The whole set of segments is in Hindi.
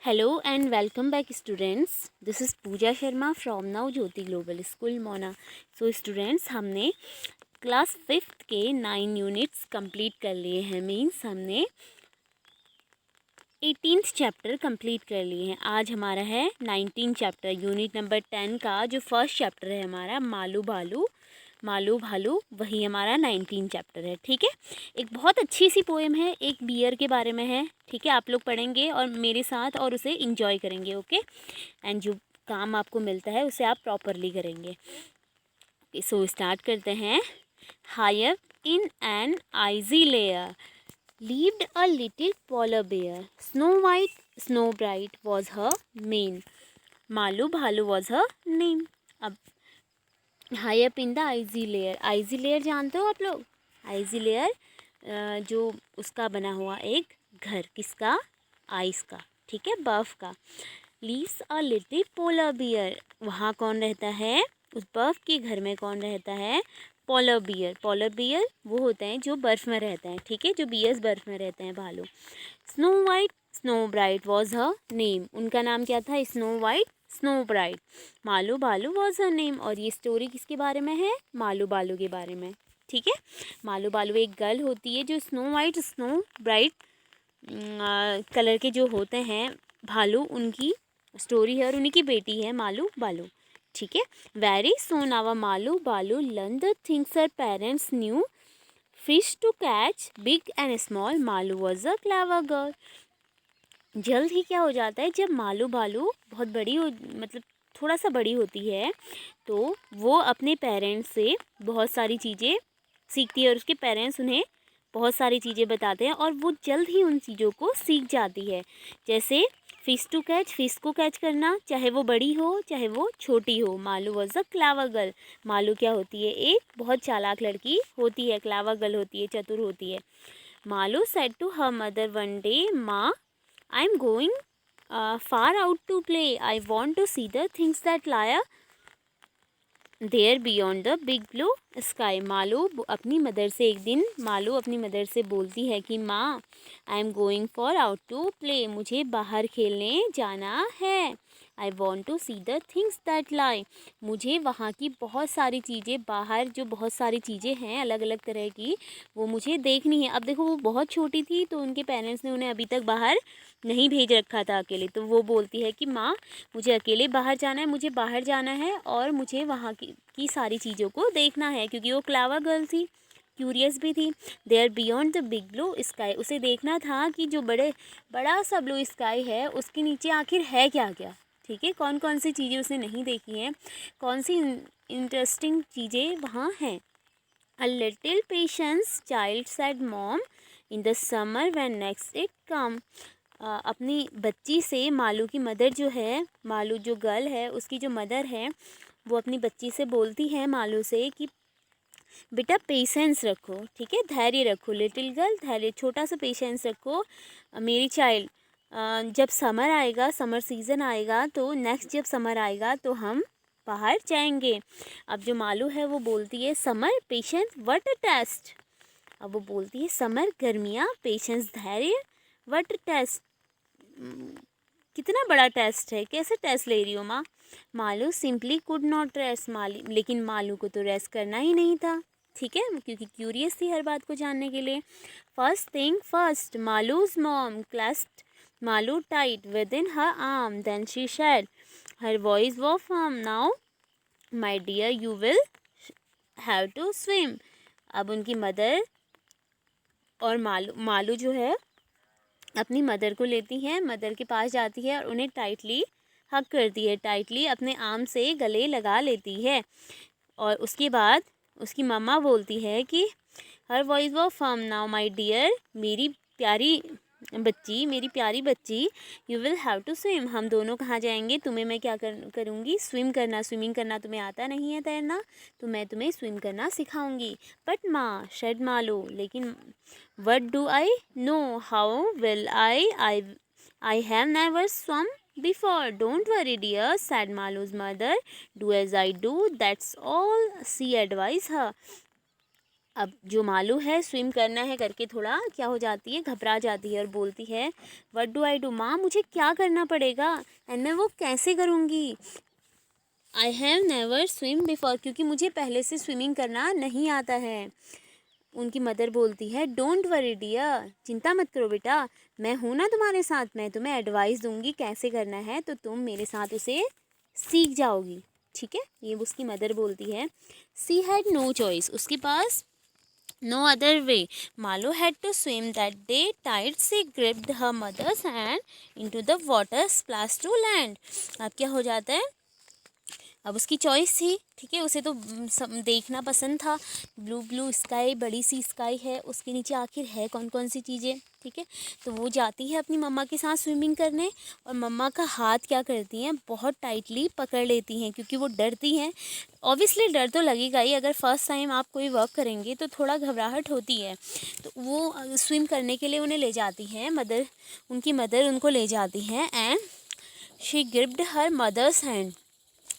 Hello and welcome back students. This is Pooja Sharma from Now Jyoti Global School Mona. So students हमने क्लास 5th के 9 यूनिट्स कंप्लीट कर लिए हैं. मीन्स हमने 18th चैप्टर कंप्लीट कर लिए हैं. आज हमारा है 19 चैप्टर. यूनिट नंबर 10 का जो फर्स्ट चैप्टर है हमारा मालू भालू वही हमारा 19 चैप्टर है. ठीक है, एक बहुत अच्छी सी पोएम है, एक बियर के बारे में है. ठीक है, आप लोग पढ़ेंगे और मेरे साथ और उसे इंजॉय करेंगे. ओके, एंड जो काम आपको मिलता है उसे आप प्रॉपरली करेंगे. सो स्टार्ट करते हैं. Higher in an icy layer lived a little polar bear. Snow White, Snow Bright was her name. Malu Bhalu was her name. अब high up in the IG layer. IG layer जानते हो आप लोग? आइजी लेयर जो उसका बना हुआ एक घर, किसका? आइस का. ठीक है, बर्फ का. Leaves a little polar bear. वहाँ कौन रहता है? उस बर्फ के घर में कौन रहता है? Polar bear. पोलर बियर वो होते हैं जो बर्फ़ में रहते हैं. ठीक है, जो बियर्स बर्फ़ में रहते हैं, भालू. Snow white snow bright was her name. उनका नाम क्या था? Snow white snow bright. Malu बालू वॉज हर नेम. और ये स्टोरी किसके बारे में है? मालू बालू के बारे में. ठीक है, मालू बालू एक गर्ल होती है जो snow white snow bright colour के जो होते हैं भालू, उनकी स्टोरी है और उन्हीं की बेटी है मालू बालू. ठीक है, very soon our Malu Baalu learn the things her parents knew. Fish to catch big and small. Malu was a clever girl. जल्द ही क्या हो जाता है, जब मालू बालू बहुत बड़ी हो, मतलब थोड़ा सा बड़ी होती है, तो वो अपने पेरेंट्स से बहुत सारी चीज़ें सीखती है और उसके पेरेंट्स उन्हें बहुत सारी चीज़ें बताते हैं और वो जल्द ही उन चीज़ों को सीख जाती है. जैसे फ़िश टू कैच, फ़िश को कैच करना, चाहे वो बड़ी हो चाहे वो छोटी हो. Malu was a clever girl. Malu क्या होती है? एक बहुत चालाक लड़की होती है. क्लेवर गर्ल होती है, चतुर होती है. Malu said to her mother one day, माँ I am going far out to play. I want to see the things that lie there beyond the big blue sky. Malu अपनी मदर से बोलती है कि माँ, I am going for out to play. मुझे बाहर खेलने जाना है. I want to see the things that lie. मुझे वहाँ की बहुत सारी चीज़ें, बाहर जो बहुत सारी चीज़ें हैं अलग अलग तरह की, वो मुझे देखनी है. अब देखो, वो बहुत छोटी थी तो उनके पेरेंट्स ने उन्हें अभी तक बाहर नहीं भेज रखा था अकेले. तो वो बोलती है कि माँ, मुझे अकेले बाहर जाना है, मुझे बाहर जाना है और मुझे वहाँ की सारी चीज़ों को देखना है. क्योंकि वो क्लेवर गर्ल थी, क्यूरियस भी थी. There beyond the big blue sky. उसे देखना था कि जो बड़ा सा ब्लू स्काई है उसके नीचे आखिर है क्या क्या. ठीक है, कौन कौन सी चीज़ें उसने नहीं देखी हैं, कौन सी इंटरेस्टिंग चीज़ें वहाँ हैं. A little patience, child said mom, in the summer when next it come. अपनी बच्ची से मालू की मदर जो है, मालू जो गर्ल है उसकी जो मदर है, वो अपनी बच्ची से बोलती है मालू से कि बेटा पेशेंस रखो. ठीक है, धैर्य रखो. लिटिल गर्ल, धैर्य, छोटा सा पेशेंस रखो मेरी चाइल्ड. जब समर आएगा, समर सीज़न आएगा, तो नेक्स्ट जब समर आएगा तो हम बाहर जाएंगे. अब जो मालू है वो बोलती है summer, patience, what a test. अब वो बोलती है समर गर्मियाँ, पेशेंस धैर्य, व्हाट अ टेस्ट. कितना बड़ा टेस्ट है, कैसे टेस्ट ले रही हो माँ. Malu simply could not rest. लेकिन मालू को तो रेस्ट करना ही नहीं था. ठीक है, क्योंकि क्यूरियस थी हर बात को जानने के लिए. First thing first, Malu's mom clasped Malu tight within her arm. Then she said, her voice was firm, now my dear you will have to swim. अब उनकी मदर और मालू जो है अपनी मदर को लेती है, मदर के पास जाती है और उन्हें टाइटली हग करती है, टाइटली अपने आर्म से गले लगा लेती है. और उसके बाद उसकी मम्मा बोलती है कि her voice was firm, now my dear, मेरी प्यारी बच्ची, you will have to swim. हम दोनों कहाँ जाएंगे? तुम्हें मैं क्या करूँगी? स्विमिंग करना तुम्हें आता नहीं है तैरना, तो मैं तुम्हें स्विम करना सिखाऊंगी. बट माँ, शेड मालू, लेकिन what do I know, how will I have never swum before. Don't worry dear, said Malu's mother. Do as I do, that's all, she advised her. अब जो मालू है स्विम करना है करके थोड़ा क्या हो जाती है, घबरा जाती है और बोलती है व्हाट डू आई डू, माँ मुझे क्या करना पड़ेगा एंड मैं वो कैसे करूँगी। आई हैव नेवर स्विम बिफोर, क्योंकि मुझे पहले से स्विमिंग करना नहीं आता है। उनकी मदर बोलती है डोंट वरी डियर, चिंता मत करो बेटा, मैं हूँ ना तुम्हारे साथ, मैं तुम्हें एडवाइस दूंगी कैसे करना है, तो तुम मेरे साथ उसे सीख जाओगी। ठीक है, ये उसकी मदर बोलती है। सी हैड नो चॉइस, उसके पास no other way. Malu had to swim that day. Tight, she gripped her mother's hand into the water, splashed to land. अब क्या हो जाता है, अब उसकी चॉइस थी, ठीक है, उसे तो देखना पसंद था। ब्लू ब्लू स्काई, बड़ी सी स्काई है, उसके नीचे आखिर है कौन कौन सी चीज़ें, ठीक है। तो वो जाती है अपनी मम्मा के साथ स्विमिंग करने और मम्मा का हाथ क्या करती हैं, बहुत टाइटली पकड़ लेती हैं, क्योंकि वो डरती हैं। ऑब्वियसली डर तो लगेगा ही, अगर फर्स्ट टाइम आप कोई वर्क करेंगे तो थोड़ा घबराहट होती है। तो वो स्विम करने के लिए उन्हें ले जाती हैं, मदर, उनकी मदर उनको ले जाती हैं and she gripped her mother's hand,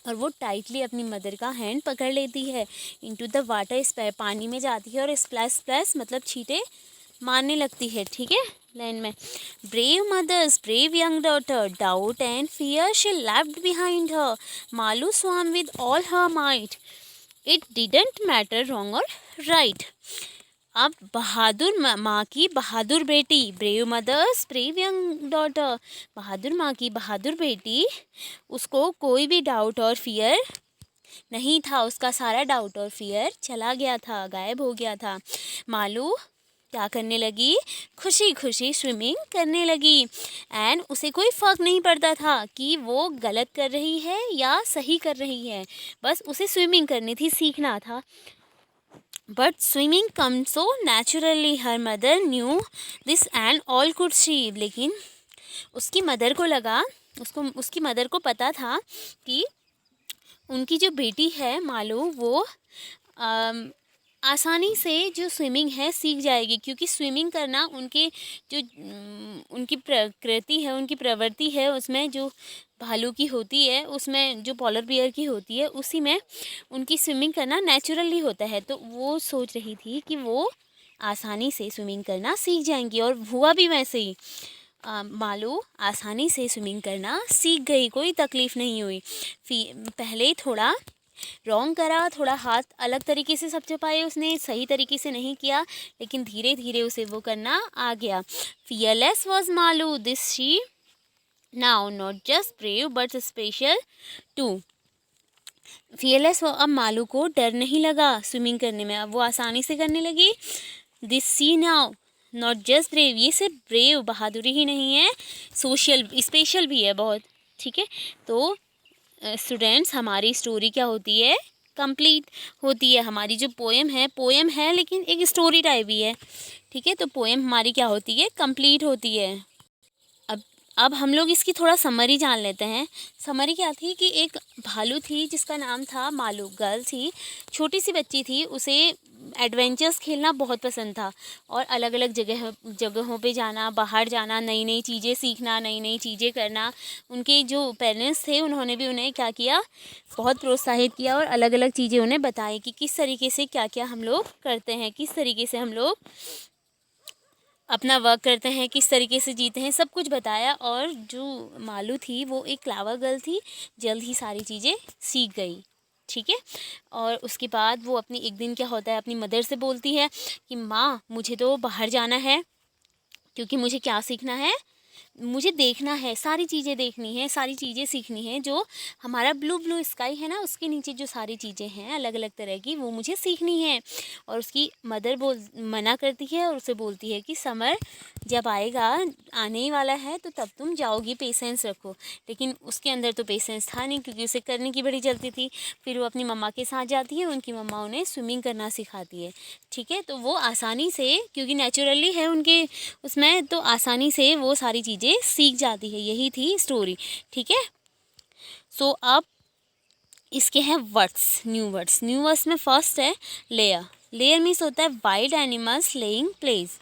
और वो टाइटली अपनी मदर का हैंड पकड़ लेती है। इनटू द वाटर, पानी में जाती है और स्प्लैश स्प्लैश मतलब छींटे मारने लगती है। ठीक है, लाइन में brave mothers brave young daughter, doubt and fear she left behind her, Malu swam with all her might, it didn't matter wrong और राइट। अब बहादुर माँ की बहादुर बेटी, brave mothers brave young daughter, बहादुर माँ की बहादुर बेटी, उसको कोई भी डाउट और फियर नहीं था, उसका सारा डाउट और फियर चला गया था, गायब हो गया था। मालू क्या करने लगी, खुशी खुशी स्विमिंग करने लगी एंड उसे कोई फ़र्क नहीं पड़ता था कि वो गलत कर रही है या सही कर रही है, बस उसे स्विमिंग करनी थी, सीखना था। But swimming comes so naturally. Her mother knew this and all could see. लेकिन उसकी मदर को लगा, उसकी मदर को पता था कि उनकी जो बेटी है मालू, वो आसानी से जो स्विमिंग है सीख जाएगी, क्योंकि स्विमिंग करना उनके जो उनकी प्रकृति है, उनकी प्रवृत्ति है, उसमें जो भालू की होती है, उसमें जो पॉलर बियर की होती है, उसी में उनकी स्विमिंग करना नेचुरली होता है। तो वो सोच रही थी कि वो आसानी से स्विमिंग करना सीख जाएंगी, और हुआ भी वैसे ही। मालू आसानी से स्विमिंग करना सीख गई, कोई तकलीफ़ नहीं हुई। पहले थोड़ा रॉन्ग करा, थोड़ा हाथ अलग तरीके से सब चपाए, उसने सही तरीके से नहीं किया, लेकिन धीरे धीरे उसे वो करना आ गया। Fearless was Malu this she now, not just brave but special too. Fearless, अब मालू को डर नहीं लगा स्विमिंग करने में, अब वो आसानी से करने लगी। This she now not just brave, ये सिर्फ ब्रेव बहादुरी ही नहीं है, सोशल स्पेशल भी है बहुत। ठीक है, तो स्टूडेंट्स हमारी स्टोरी क्या होती है, कंप्लीट होती है। हमारी जो पोएम है लेकिन एक स्टोरी टाइप भी है। ठीक है, तो पोएम हमारी क्या होती है, कंप्लीट होती है। अब हम लोग इसकी थोड़ा समरी जान लेते हैं। समरी क्या थी कि एक भालू थी जिसका नाम था मालू, गर्ल थी, छोटी सी बच्ची थी, उसे एडवेंचर्स खेलना बहुत पसंद था और अलग अलग जगहों पे जाना, बाहर जाना, नई नई चीज़ें सीखना, नई नई चीज़ें करना। उनके जो पेरेंट्स थे उन्होंने भी उन्हें क्या किया, बहुत प्रोत्साहित किया और अलग अलग चीज़ें उन्हें बताई कि किस तरीके से क्या क्या हम लोग करते हैं, किस तरीके से हम लोग अपना वर्क करते हैं, किस तरीके से जीते हैं, सब कुछ बताया। और जो मालू थी वो एक क्लावर गर्ल थी, जल्द ही सारी चीज़ें सीख गई। ठीक है, और उसके बाद वो अपनी एक दिन क्या होता है, अपनी मदर से बोलती है कि माँ मुझे तो बाहर जाना है, क्योंकि मुझे क्या सीखना है, मुझे देखना है, सारी चीज़ें देखनी है, सारी चीज़ें सीखनी है। जो हमारा ब्लू ब्लू स्काई है ना, उसके नीचे जो सारी चीज़ें हैं अलग अलग तरह की, वो मुझे सीखनी है। और उसकी मदर मना करती है और उसे बोलती है कि समर जब आएगा, आने ही वाला है, तो तब तुम जाओगी, पेशेंस रखो। लेकिन उसके अंदर तो पेशेंस था नहीं, क्योंकि उसे करने की बड़ी जल्दी थी। फिर वो अपनी मम्मा के साथ जाती है, उनकी मम्मा उन्हें स्विमिंग करना सिखाती है। ठीक है, तो वो आसानी से, क्योंकि नेचुरली है उनके उसमें, तो आसानी से वो सारी चीज़ें सीख जाती है। यही थी स्टोरी। ठीक है, सो अब इसके हैं वर्ड्स, न्यू वर्ड्स में फर्स्ट है लेयर। लेयर मीन्स होता है वाइल्ड एनिमल्स लेइंग प्लेस।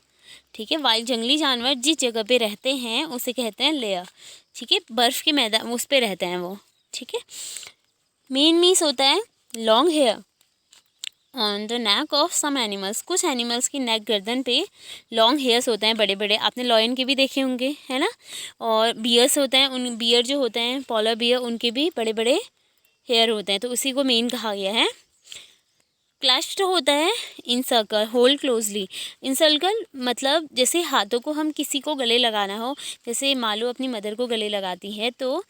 ठीक है, वाइल्ड जंगली जानवर जिस जगह पे रहते हैं उसे कहते हैं लेयर। ठीक है, बर्फ़ के मैदान उस पे रहते हैं वो। ठीक है, मेन मीन्स होता है long hair. On the neck of some animals, कुछ एनिमल्स की नेक गर्दन पे लॉन्ग हेयर्स होते हैं बड़े बड़े, आपने लॉयन के भी देखे होंगे है ना। और बियर्स होते हैं, उन बियर जो होते हैं पॉलर बियर, उनके भी बड़े बड़े हेयर होते हैं, तो उसी को मेन कहा गया है। क्लस्ड होता है in circle, hold closely in circle, मतलब जैसे हाथों को हम किसी को गले लगाना हो, जैसे मालू अपनी मदर को गले लगाती है तो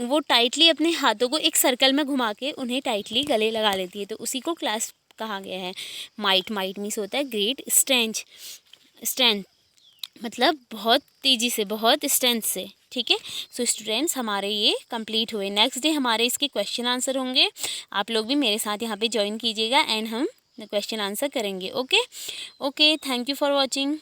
वो टाइटली अपने हाथों को एक सर्कल में घुमा के उन्हें टाइटली गले लगा लेती है, तो उसी को क्लस्ड कहा गया है। माइट, माइट मीन्स होता है ग्रेट स्ट्रेंथ, स्ट्रेंथ मतलब बहुत तेज़ी से, बहुत स्ट्रेंथ से, ठीक है। सो स्टूडेंट्स हमारे ये कंप्लीट हुए। नेक्स्ट डे हमारे इसके क्वेश्चन आंसर होंगे, आप लोग भी मेरे साथ यहाँ पे ज्वाइन कीजिएगा एंड हम क्वेश्चन आंसर करेंगे। Okay okay, thank you for watching.